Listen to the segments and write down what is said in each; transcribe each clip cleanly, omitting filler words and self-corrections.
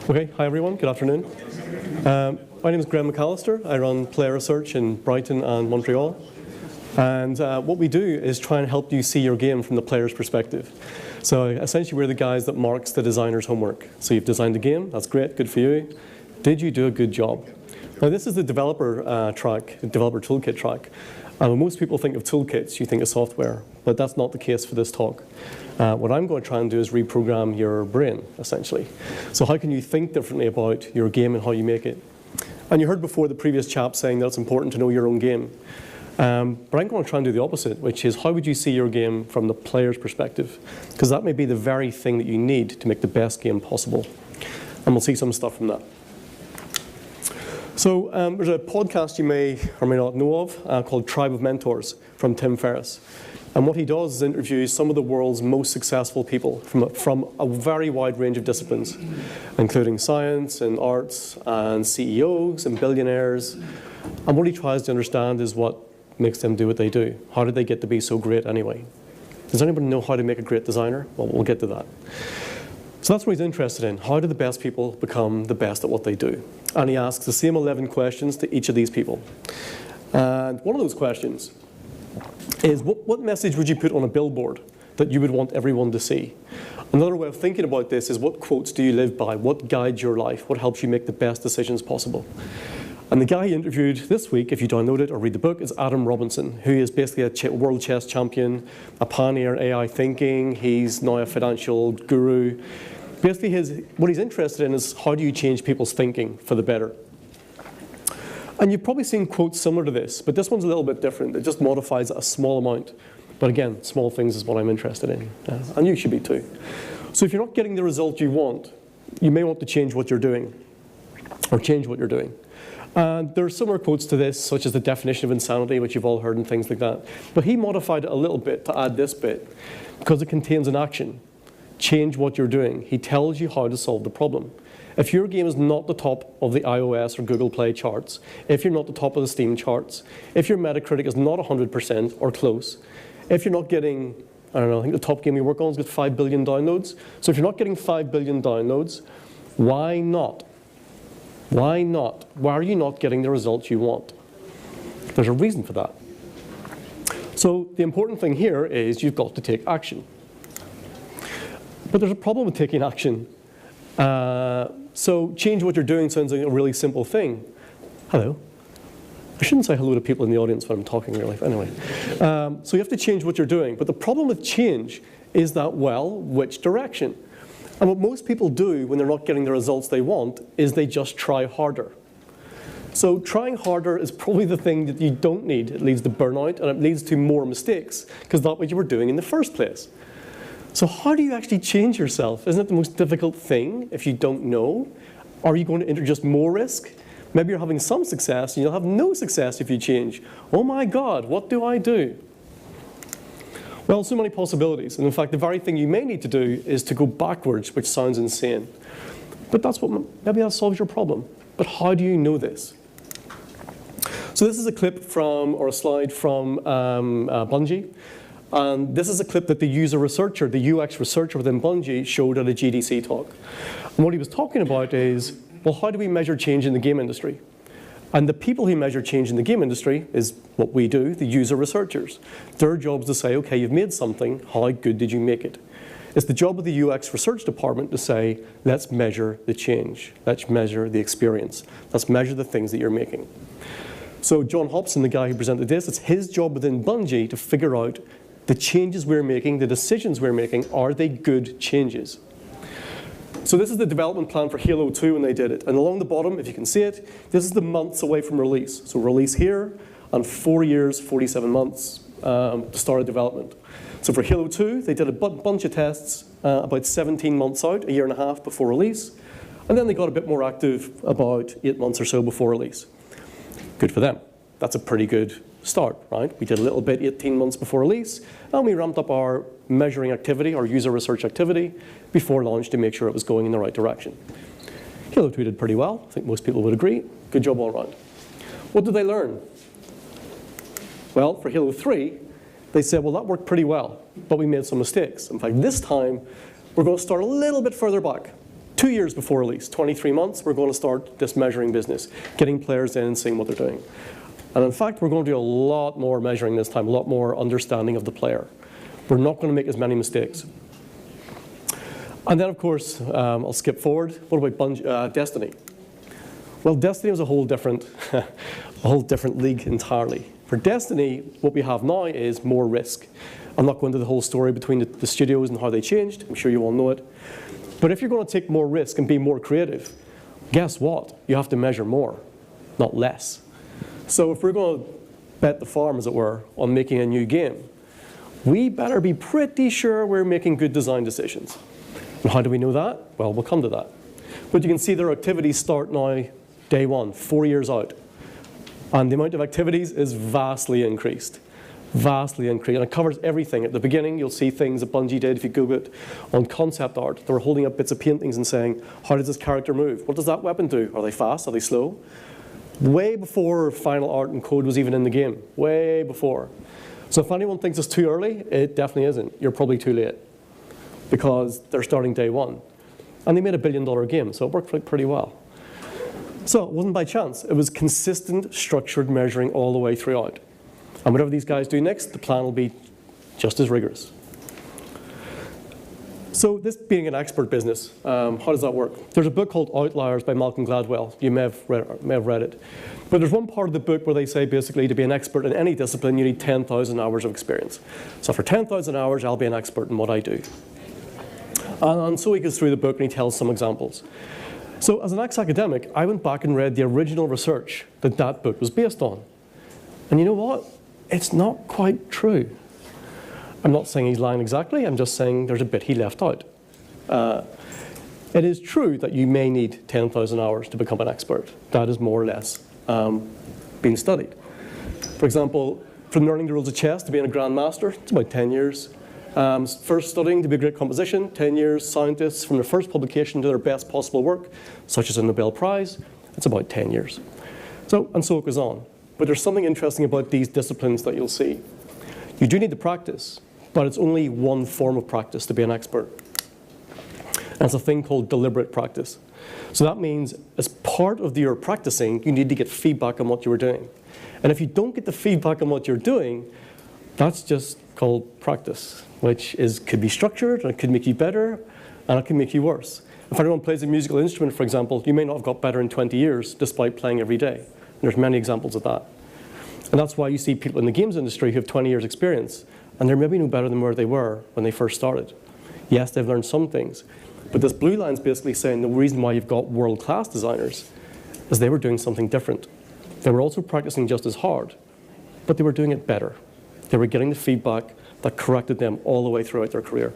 Okay, hi everyone, good afternoon. My name is Graham McAllister. I run player research in Brighton and Montreal. And what we do is try and help you see your game from the player's perspective. So essentially we're the guys that marks the designer's homework. So you've designed a game, that's great, good for you. Did you do a good job? Now this is the developer track, developer toolkit track. When most people think of toolkits, you think of software, but that's not the case for this talk. What I'm going to try and do is reprogram your brain, essentially. So how can you think differently about your game and how you make it? And you heard before the previous chap saying that it's important to know your own game. But I'm going to try and do the opposite, which is how would you see your game from the player's perspective? Because that may be the very thing that you need to make the best game possible. And we'll see some stuff from that. So there's a podcast you may or may not know of called Tribe of Mentors from Tim Ferriss. And what he does is interview some of the world's most successful people from a very wide range of disciplines, including science and arts and CEOs and billionaires. And what he tries to understand is what makes them do what they do. How did they get to be so great anyway? Does anybody know how to make a great designer? Well, we'll get to that. So that's what he's interested in. How do the best people become the best at what they do? And he asks the same 11 questions to each of these people. And one of those questions is, what message would you put on a billboard that you would want everyone to see? Another way of thinking about this is, what quotes do you live by? What guides your life? What helps you make the best decisions possible? And the guy he interviewed this week, if you download it or read the book, is Adam Robinson, who is basically a world chess champion, a pioneer in AI thinking. He's now a financial guru. Basically, what he's interested in is how do you change people's thinking for the better. And you've probably seen quotes similar to this, but this one's a little bit different. It just modifies a small amount. But again, small things is what I'm interested in. And you should be too. So if you're not getting the result you want, you may want to change what you're doing, or change what you're doing. And there are similar quotes to this, such as the definition of insanity, which you've all heard and things like that. But he modified it a little bit to add this bit, because it contains an action. Change what you're doing. He tells you how to solve the problem. If your game is not the top of the iOS or Google Play charts, if you're not the top of the Steam charts, if your Metacritic is not 100% or close, if you're not getting, I don't know, I think the top game you work on has got 5 billion downloads. So if you're not getting 5 billion downloads, why not? Why not? Why are you not getting the results you want? There's a reason for that. So the important thing here is you've got to take action. But there's a problem with taking action. So change what you're doing sounds like a really simple thing. Hello. I shouldn't say hello to people in the audience when I'm talking in real life. Anyway, so you have to change what you're doing. But the problem with change is that, well, which direction? And what most people do when they're not getting the results they want is they just try harder. So trying harder is probably the thing that you don't need. It leads to burnout and it leads to more mistakes, because that's what you were doing in the first place. So how do you actually change yourself? Isn't it the most difficult thing if you don't know? Are you going to enter just more risk? Maybe you're having some success and you'll have no success if you change. Oh my God, what do I do? Well, so many possibilities. And in fact, the very thing you may need to do is to go backwards, which sounds insane. But maybe that solves your problem. But how do you know this? So this is a clip from, or a slide from Bungie. And this is a clip that the user researcher, the UX researcher within Bungie, showed at a GDC talk. And what he was talking about is, well, how do we measure change in the game industry? And the people who measure change in the game industry is what we do, the user researchers. Their job is to say, okay, you've made something, how good did you make it? It's the job of the UX research department to say, let's measure the change. Let's measure the experience. Let's measure the things that you're making. So John Hobson, the guy who presented this, it's his job within Bungie to figure out the changes we're making, the decisions we're making, are they good changes? So this is the development plan for Halo 2 when they did it. And along the bottom, if you can see it, this is the months away from release. So release here, and 4 years, 47 months to start a development. So for Halo 2, they did a bunch of tests about 17 months out, a year and a half before release. And then they got a bit more active about 8 months or so before release. Good for them. That's a pretty good start, right? We did a little bit 18 months before release, and we ramped up our measuring activity, our user research activity, before launch to make sure it was going in the right direction. Halo 2 did pretty well. I think most people would agree. Good job all around. What did they learn? Well, for Halo 3, they said, well, that worked pretty well, but we made some mistakes. In fact, this time, we're going to start a little bit further back. 2 years before release, 23 months, we're going to start this measuring business, getting players in and seeing what they're doing. And in fact, we're going to do a lot more measuring this time, a lot more understanding of the player. We're not going to make as many mistakes. And then, of course, I'll skip forward. What about Destiny? Well, Destiny was a whole different league entirely. For Destiny, what we have now is more risk. I'm not going into the whole story between the studios and how they changed. I'm sure you all know it. But if you're going to take more risk and be more creative, guess what? You have to measure more, not less. So if we're going to bet the farm, as it were, on making a new game, we better be pretty sure we're making good design decisions. And how do we know that? Well, we'll come to that. But you can see their activities start now, day one, 4 years out. And the amount of activities is vastly increased. Vastly increased. And it covers everything. At the beginning, you'll see things that Bungie did, if you Google it, on concept art. They were holding up bits of paintings and saying, how does this character move? What does that weapon do? Are they fast? Are they slow? Way before final art and code was even in the game. Way before. So if anyone thinks it's too early, it definitely isn't. You're probably too late. Because they're starting day one. And they made $1 billion game, so it worked pretty well. So it wasn't by chance. It was consistent, structured measuring all the way throughout. And whatever these guys do next, the plan will be just as rigorous. So this being an expert business, how does that work? There's a book called Outliers by Malcolm Gladwell. You may have read it. But there's one part of the book where they say basically to be an expert in any discipline, you need 10,000 hours of experience. So for 10,000 hours, I'll be an expert in what I do. And so he goes through the book and he tells some examples. So as an ex-academic, I went back and read the original research that that book was based on. And you know what? It's not quite true. I'm not saying he's lying exactly, I'm just saying there's a bit he left out. It is true that you may need 10,000 hours to become an expert. That is more or less being studied. For example, from learning the rules of chess to being a grandmaster, it's about 10 years. First studying to be a great composition, 10 years. Scientists from their first publication to their best possible work, such as a Nobel Prize, it's about 10 years. So it goes on. But there's something interesting about these disciplines that you'll see. You do need to practice, but it's only one form of practice to be an expert. And it's a thing called deliberate practice. So that means as part of your practicing, you need to get feedback on what you were doing. And if you don't get the feedback on what you're doing, that's just called practice, which could be structured, and it could make you better, and it can make you worse. If anyone plays a musical instrument, for example, you may not have got better in 20 years despite playing every day. And there's many examples of that. And that's why you see people in the games industry who have 20 years experience, and they're maybe no better than where they were when they first started. Yes, they've learned some things, but this blue line is basically saying the reason why you've got world-class designers is they were doing something different. They were also practicing just as hard, but they were doing it better. They were getting the feedback that corrected them all the way throughout their career.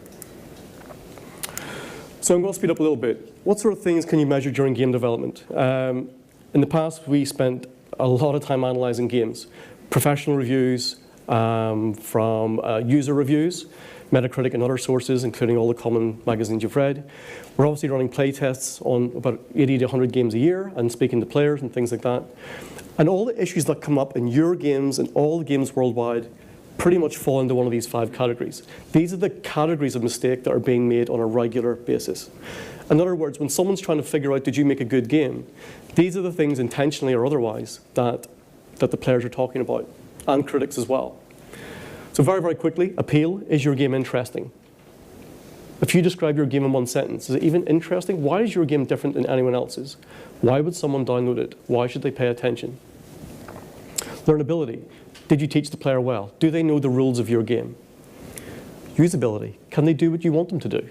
So I'm going to speed up a little bit. What sort of things can you measure during game development? In the past, we spent a lot of time analyzing games. Professional reviews, from user reviews, Metacritic and other sources, including all the common magazines you've read. We're obviously running play tests on about 80 to 100 games a year and speaking to players and things like that. And all the issues that come up in your games and all the games worldwide pretty much fall into one of these 5 categories. These are the categories of mistake that are being made on a regular basis. In other words, when someone's trying to figure out, did you make a good game? These are the things, intentionally or otherwise, that the players are talking about, and critics as well. So very, very quickly, appeal. Is your game interesting? If you describe your game in one sentence, is it even interesting? Why is your game different than anyone else's? Why would someone download it? Why should they pay attention? Learnability. Did you teach the player well? Do they know the rules of your game? Usability. Can they do what you want them to do?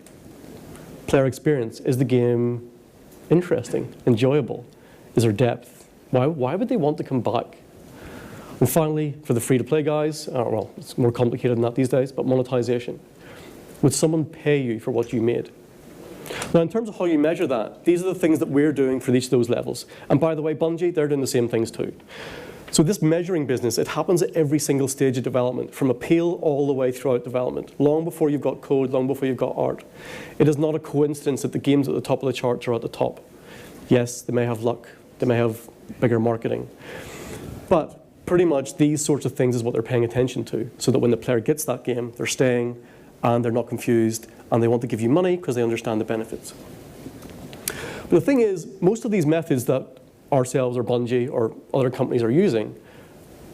Player experience. Is the game interesting, enjoyable? Is there depth? Why would they want to come back? And finally, for the free-to-play guys, well, it's more complicated than that these days, but monetization. Would someone pay you for what you made? Now, in terms of how you measure that, these are the things that we're doing for each of those levels. And by the way, Bungie, they're doing the same things too. So this measuring business, it happens at every single stage of development, from appeal all the way throughout development, long before you've got code, long before you've got art. It is not a coincidence that the games at the top of the charts are at the top. Yes, they may have luck, they may have bigger marketing, but pretty much these sorts of things is what they're paying attention to, so that when the player gets that game, they're staying, and they're not confused, and they want to give you money because they understand the benefits. But the thing is, most of these methods that ourselves or Bungie or other companies are using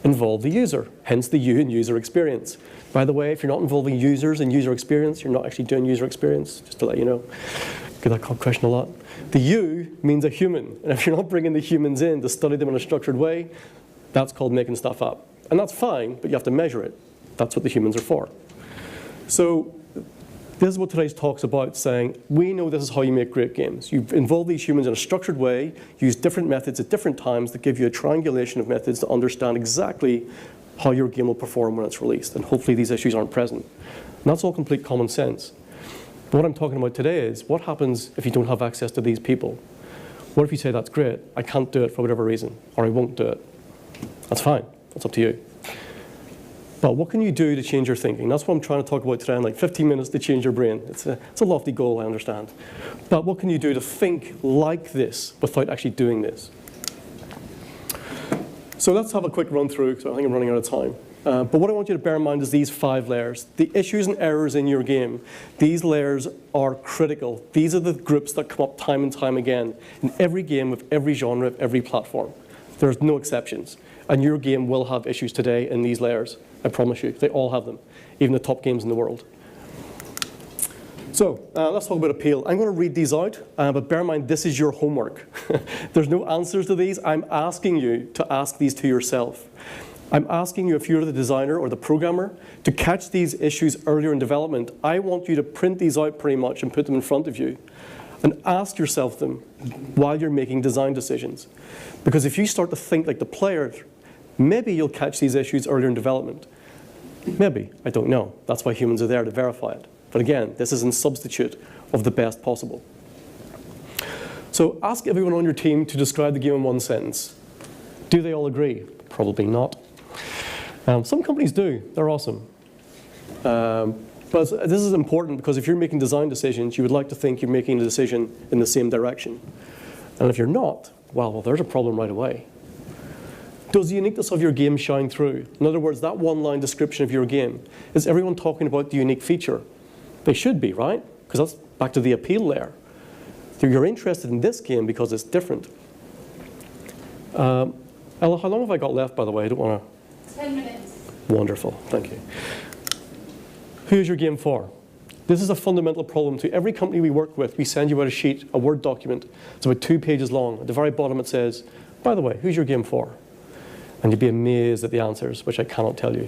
involve the user, hence the U in user experience. By the way, if you're not involving users in user experience, you're not actually doing user experience, just to let you know. Get that question a lot. The U means a human, and if you're not bringing the humans in to study them in a structured way, that's called making stuff up. And that's fine, but you have to measure it. That's what the humans are for. So this is what today's talk's about, saying, we know this is how you make great games. You involve these humans in a structured way, use different methods at different times that give you a triangulation of methods to understand exactly how your game will perform when it's released. And hopefully these issues aren't present. And that's all complete common sense. But what I'm talking about today is, what happens if you don't have access to these people? What if you say, that's great, I can't do it for whatever reason, or I won't do it? That's fine, that's up to you. But what can you do to change your thinking? That's what I'm trying to talk about today in like 15 minutes to change your brain. It's a lofty goal, I understand. But what can you do to think like this without actually doing this? So let's have a quick run through, because I think I'm running out of time. But what I want you to bear in mind is these 5 layers. The issues and errors in your game, these layers are critical. These are the groups that come up time and time again in every game of every genre, of every platform. There's no exceptions. And your game will have issues today in these layers. I promise you, they all have them, even the top games in the world. So let's talk about appeal. I'm going to read these out, but bear in mind, this is your homework. There's no answers to these. I'm asking you to ask these to yourself. I'm asking you, if you're the designer or the programmer, to catch these issues earlier in development. I want you to print these out pretty much and put them in front of you and ask yourself them while you're making design decisions. Because if you start to think like the player, maybe you'll catch these issues earlier in development. Maybe, I don't know. That's why humans are there, to verify it. But again, this is in substitute of the best possible. So ask everyone on your team to describe the game in one sentence. Do they all agree? Probably not. Some companies do. They're awesome. But this is important because if you're making design decisions, you would like to think you're making a decision in the same direction. And if you're not, well, there's a problem right away. Does the uniqueness of your game shine through? In other words, that one-line description of your game, is everyone talking about the unique feature? They should be, right? Because that's back to the appeal layer. So you're interested in this game because it's different. Ella, how long have I got left, by the way? I don't want to... 10 minutes. Wonderful, thank you. Who is your game for? This is a fundamental problem to every company we work with. We send you out a sheet, a Word document. It's about 2 pages long. At the very bottom it says, by the way, who's your game for? And you'd be amazed at the answers, which I cannot tell you.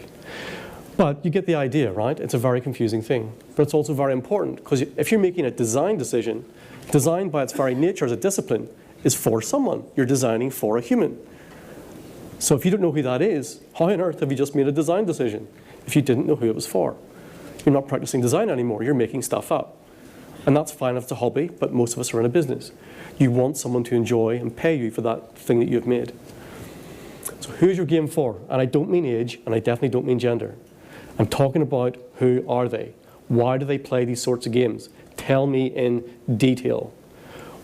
But you get the idea, right? It's a very confusing thing. But it's also very important, because if you're making a design decision, design by its very nature as a discipline is for someone. You're designing for a human. So if you don't know who that is, how on earth have you just made a design decision if you didn't know who it was for? You're not practicing design anymore. You're making stuff up. And that's fine if it's a hobby, but most of us are in a business. You want someone to enjoy and pay you for that thing that you've made. So who's your game for? And I don't mean age, and I definitely don't mean gender. I'm talking about who are they? Why do they play these sorts of games? Tell me in detail.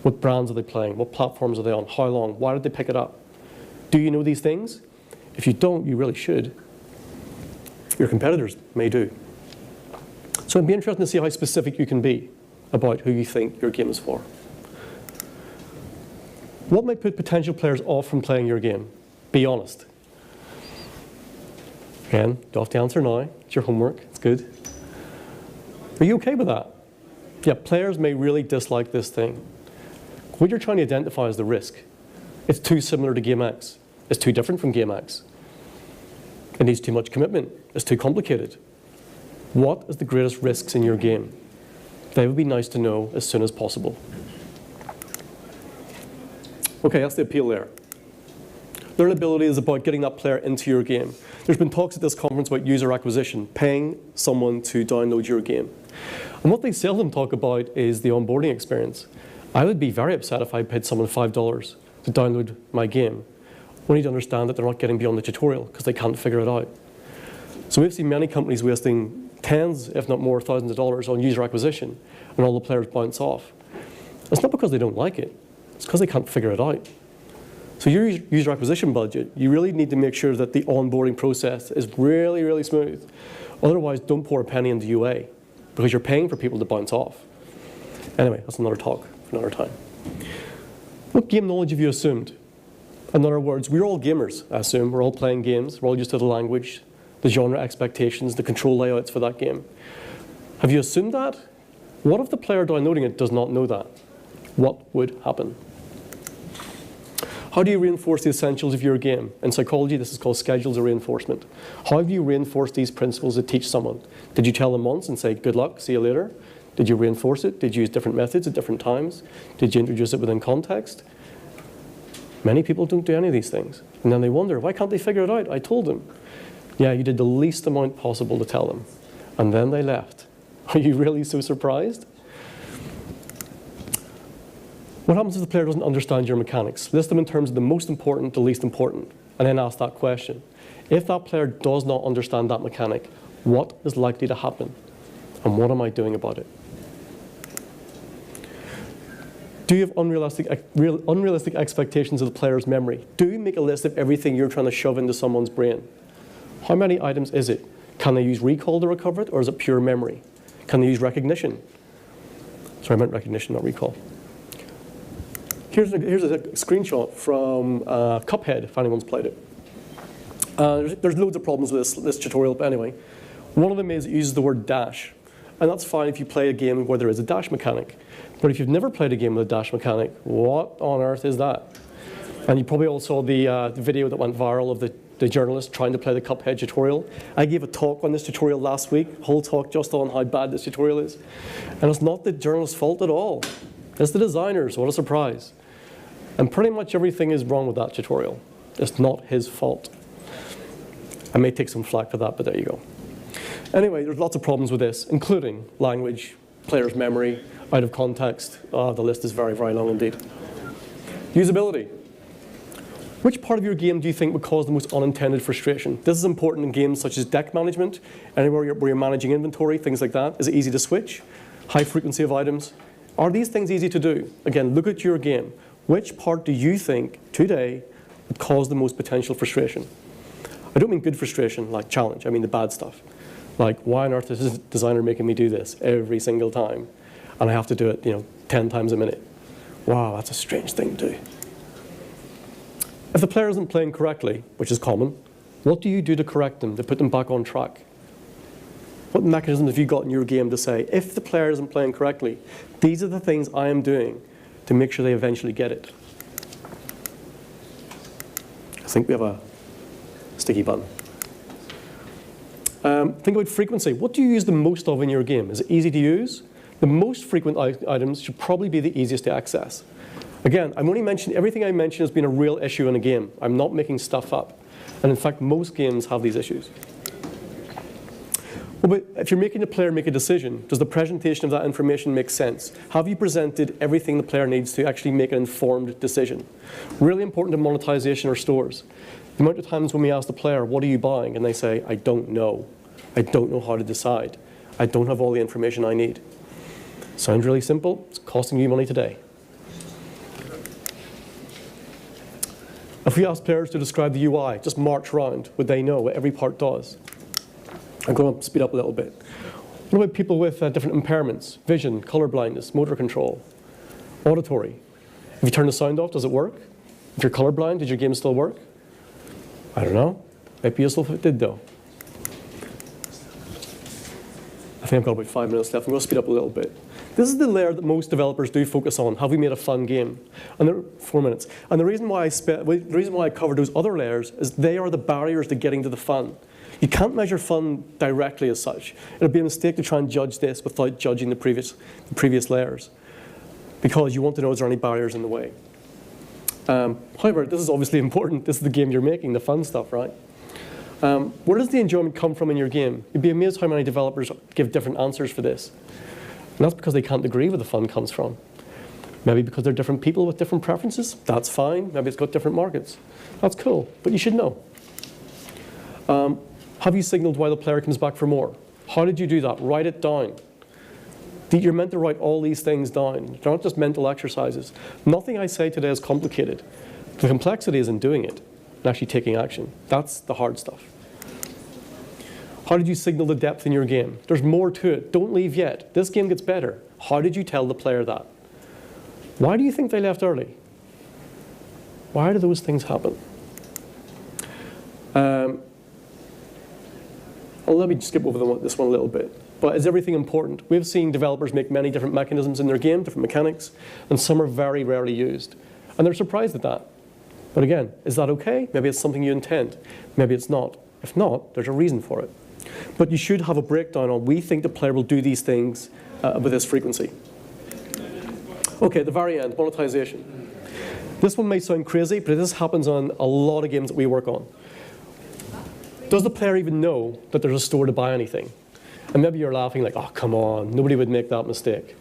What brands are they playing? What platforms are they on? How long? Why did they pick it up? Do you know these things? If you don't, you really should. Your competitors may do. So it'd be interesting to see how specific you can be about who you think your game is for. What might put potential players off from playing your game? Be honest. Again, you don't have to answer now. It's your homework. It's good. Are you okay with that? Yeah, players may really dislike this thing. What you're trying to identify is the risk. It's too similar to Game X. It's too different from Game X. It needs too much commitment. It's too complicated. What is the greatest risks in your game? They would be nice to know as soon as possible. Okay, that's the appeal layer. Learnability is about getting that player into your game. There's been talks at this conference about user acquisition, paying someone to download your game. And what they seldom talk about is the onboarding experience. I would be very upset if I paid someone $5 to download my game, only to understand that they're not getting beyond the tutorial because they can't figure it out. So we've seen many companies wasting tens, if not more, thousands of dollars on user acquisition, and all the players bounce off. It's not because they don't like it, it's because they can't figure it out. So your user acquisition budget, you really need to make sure that the onboarding process is really, really smooth. Otherwise, don't pour a penny into UA, because you're paying for people to bounce off. Anyway, that's another talk for another time. What game knowledge have you assumed? In other words, we're all gamers, I assume. We're all playing games. We're all used to the language, the genre expectations, the control layouts for that game. Have you assumed that? What if the player downloading it does not know that? What would happen? How do you reinforce the essentials of your game? In psychology, this is called schedules of reinforcement. How have you reinforced these principles to teach someone? Did you tell them once and say, good luck, see you later? Did you reinforce it? Did you use different methods at different times? Did you introduce it within context? Many people don't do any of these things. And then they wonder, why can't they figure it out? I told them. Yeah, you did the least amount possible to tell them. And then they left. Are you really so surprised? What happens if the player doesn't understand your mechanics? List them in terms of the most important to least important, and then ask that question. If that player does not understand that mechanic, what is likely to happen? And what am I doing about it? Do you have unrealistic expectations of the player's memory? Do you make a list of everything you're trying to shove into someone's brain? How many items is it? Can they use recall to recover it, or is it pure memory? Can they use recognition? Sorry, I meant recognition, not recall. Here's a screenshot from Cuphead, if anyone's played it. There's loads of problems with this tutorial, but anyway. One of them is it uses the word dash. And that's fine if you play a game where there is a dash mechanic. But if you've never played a game with a dash mechanic, what on earth is that? And you probably all saw the video that went viral of the journalist trying to play the Cuphead tutorial. I gave a talk on this tutorial last week, whole talk just on how bad this tutorial is. And it's not the journalist's fault at all. It's the designers, what a surprise. And pretty much everything is wrong with that tutorial. It's not his fault. I may take some flack for that, but there you go. Anyway, there's lots of problems with this, including language, player's memory, out of context. The list is very, very long indeed. Usability. Which part of your game do you think would cause the most unintended frustration? This is important in games such as deck management, anywhere where you're managing inventory, things like that. Is it easy to switch? High frequency of items? Are these things easy to do? Again, look at your game. Which part do you think today would cause the most potential frustration? I don't mean good frustration, like challenge. I mean the bad stuff. Like, why on earth is this designer making me do this every single time? And I have to do it, 10 times a minute. Wow, that's a strange thing to do. If the player isn't playing correctly, which is common, what do you do to correct them, to put them back on track? What mechanisms have you got in your game to say, if the player isn't playing correctly, these are the things I am doing to make sure they eventually get it? I think we have a sticky button. Think about frequency. What do you use the most of in your game? Is it easy to use? The most frequent items should probably be the easiest to access. Again, I'm only mentioning, everything I mention has been a real issue in a game. I'm not making stuff up. And in fact, most games have these issues. Well, but if you're making the player make a decision, does the presentation of that information make sense? Have you presented everything the player needs to actually make an informed decision? Really important to monetization or stores. The amount of times when we ask the player, what are you buying? And they say, I don't know. I don't know how to decide. I don't have all the information I need. Sounds really simple. It's costing you money today. If we ask players to describe the UI, just march around, would they know what every part does? I'm going to speed up a little bit. What about people with different impairments? Vision, color blindness, motor control, auditory. If you turn the sound off, does it work? If you're colorblind, did your game still work? I don't know. Might be useful if it did, though. I think I've got about 5 minutes left. I'm going to speed up a little bit. This is the layer that most developers do focus on. Have we made a fun game? And there are 4 minutes. And the reason why I covered those other layers is they are the barriers to getting to the fun. You can't measure fun directly as such. It would be a mistake to try and judge this without judging the previous layers, because you want to know is there any barriers in the way. However, this is obviously important. This is the game you're making, the fun stuff, right? Where does the enjoyment come from in your game? You'd be amazed how many developers give different answers for this. And that's because they can't agree where the fun comes from. Maybe because they're different people with different preferences. That's fine. Maybe it's got different markets. That's cool, but you should know. Have you signaled why the player comes back for more? How did you do that? Write it down. You're meant to write all these things down. They're not just mental exercises. Nothing I say today is complicated. The complexity is in doing it and actually taking action. That's the hard stuff. How did you signal the depth in your game? There's more to it. Don't leave yet. This game gets better. How did you tell the player that? Why do you think they left early? Why do those things happen? Let me skip over this one a little bit. But is everything important? We've seen developers make many different mechanisms in their game, different mechanics, and some are very rarely used. And they're surprised at that. But again, is that okay? Maybe it's something you intend. Maybe it's not. If not, there's a reason for it. But you should have a breakdown on, we think the player will do these things with this frequency. Okay, at the very end, monetization. This one may sound crazy, but this happens on a lot of games that we work on. Does the player even know that there's a store to buy anything? And maybe you're laughing like, oh, come on, nobody would make that mistake.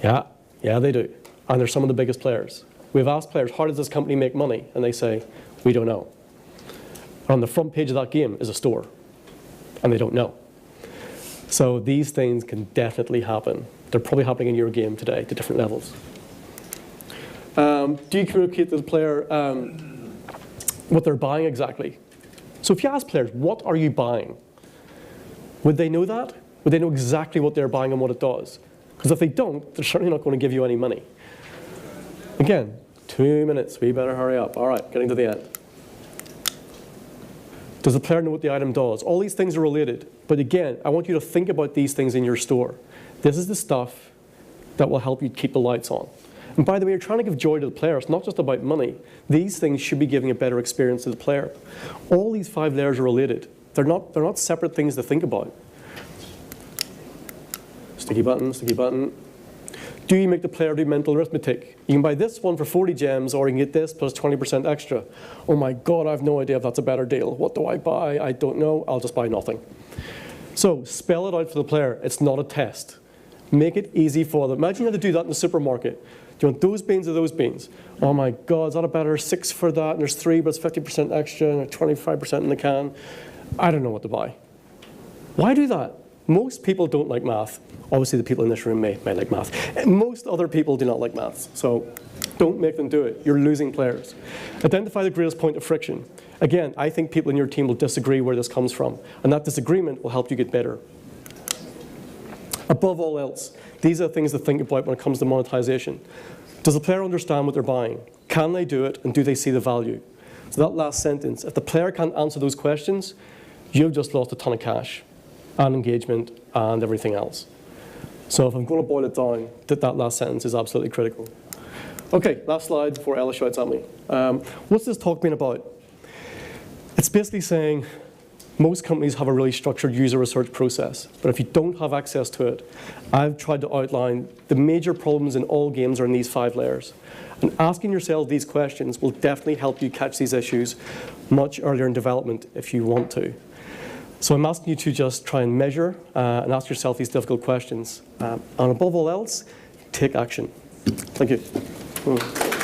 Yeah, they do. And they're some of the biggest players. We've asked players, how does this company make money? And they say, we don't know. On the front page of that game is a store. And they don't know. So these things can definitely happen. They're probably happening in your game today to different levels. Do you communicate to the player what they're buying exactly? So if you ask players, what are you buying? Would they know that? Would they know exactly what they're buying and what it does? Because if they don't, they're certainly not going to give you any money. Again, 2 minutes, we better hurry up. All right, getting to the end. Does the player know what the item does? All these things are related. But again, I want you to think about these things in your store. This is the stuff that will help you keep the lights on. And by the way, you're trying to give joy to the player. It's not just about money. These things should be giving a better experience to the player. All these 5 layers are related. They're not separate things to think about. Sticky button, sticky button. Do you make the player do mental arithmetic? You can buy this one for 40 gems, or you can get this plus 20% extra. Oh my God, I have no idea if that's a better deal. What do I buy? I don't know. I'll just buy nothing. So spell it out for the player. It's not a test. Make it easy for them. Imagine you had to do that in the supermarket. Do you want those beans or those beans? Oh my God, is that a better 6 for that? And there's 3, but it's 50% extra and 25% in the can. I don't know what to buy. Why do that? Most people don't like math. Obviously, the people in this room may like math. Most other people do not like maths. So don't make them do it. You're losing players. Identify the greatest point of friction. Again, I think people in your team will disagree where this comes from. And that disagreement will help you get better. Above all else, these are things to think about when it comes to monetization. Does the player understand what they're buying? Can they do it, and do they see the value? So that last sentence, if the player can't answer those questions, you've just lost a ton of cash and engagement and everything else. So if I'm going to boil it down, that last sentence is absolutely critical. Okay, last slide before Ella shouts at me. What's this talk been about? It's basically saying most companies have a really structured user research process, but if you don't have access to it, I've tried to outline the major problems in all games are in these 5 layers. And asking yourself these questions will definitely help you catch these issues much earlier in development if you want to. So I'm asking you to just try and measure and ask yourself these difficult questions. And above all else, take action. Thank you.